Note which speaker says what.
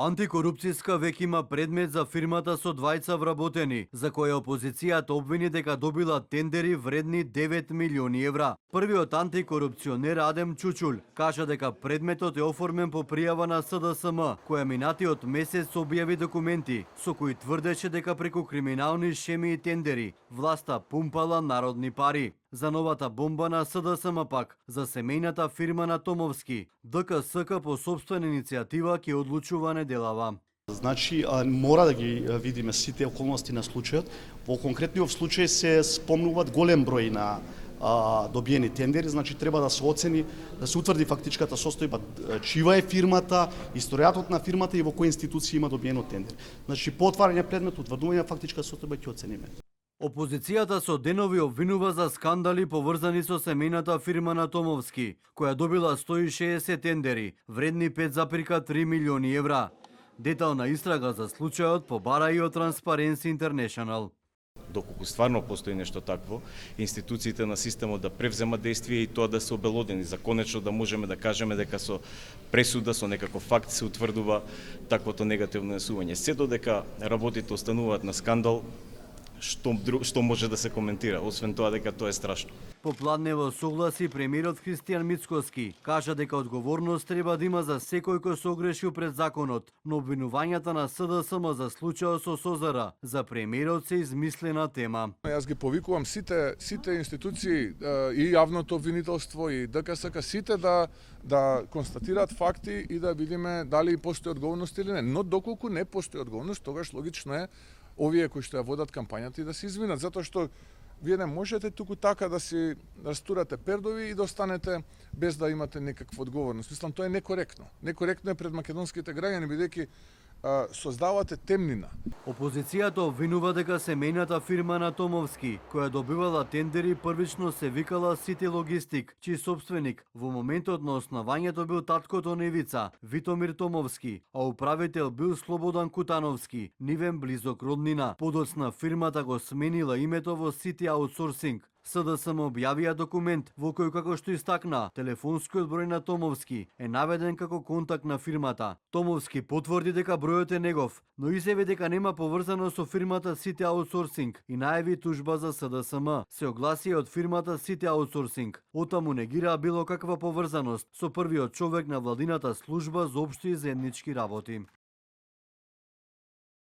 Speaker 1: Антикорупцијска веќе има предмет за фирмата со двајца вработени, за која опозицијата обвини дека добила тендери вредни 9 милиони евра. Првиот антикорупционер Адем Чучул кажа дека предметот е оформен по пријава на СДСМ, која минатиот месец објави документи со кои тврдеше дека преку криминални шеми и тендери власта пумпала народни пари. За новата бомба на СДСМ пак, за семејната фирма на Томовски, ДКСК по собствена иницијатива ќе одлучува неделава.
Speaker 2: Значи, мора да ги видиме сите околности на случајот. Во конкретниот случај се спомнуваат голем број на добиени тендери, значи треба да се оцени, да се утврди фактичката состојба, чива е фирмата, историјатот на фирмата и во кои институции има добиено тендер. Значи, по отварање предмет, утврдување на фактичка состојба ќе оцениме.
Speaker 1: Опозицијата со денови обвинува за скандали поврзани со семејната фирма на Томовски, која добила 160 тендери, вредни 5,3 милиони евра. Детална истрага за случајот побара и од Transparency International.
Speaker 3: Доколку стварно постои нешто такво, институциите на системот да превземат действие и тоа да се обелодени, за конечно да можеме да кажеме дека со пресуда, со некаков факт се утврдува таквото негативно насување. Се додека работите остануваат на скандал, што може да се коментира, освен тоа дека тоа е страшно.
Speaker 1: Попладнево согласи премиерот Христијан Мицкоски, кажа дека одговорност треба да има за секој кој се огрешил пред законот, но обвинувањата на СДСМ за случајот со Созара за премиерот се измислена тема.
Speaker 4: Јас ги повикувам сите институции и јавното обвинителство и ДКСК, сите да констатираат факти и да видиме дали постои одговорност или не. Но доколку не постои одговорност, тогаш логично е овие кои што ја водат кампањата и да се извинат, затоа што вие не можете туку така да си растурате пердови и да останете без да имате некаква одговорност. Мислам, тоа е некоректно. Некоректно е пред македонските граѓани, бидејќи создавате темнина.
Speaker 1: Опозицијата обвинува дека семејната фирма на Томовски, која добивала тендери, првично се викала Сити Логистик, чиј собственик во моментот на основањето бил таткото на Ивица, Витомир Томовски, а управител бил Слободан Кутановски, нивен близок роднина. Подоцна фирмата го сменила името во Сити Аутсорсинг. СДСМ објавија документ во кој, како што истакна, телефонскиот број на Томовски е наведен како контакт на фирмата. Томовски потврди дека бројот е негов, но изјави дека нема поврзано со фирмата City Outsourcing и најави тужба за СДСМ. Се огласи од фирмата City Outsourcing. Отаму негира било каква поврзаност со првиот човек на владината служба за општи и заеднички работи.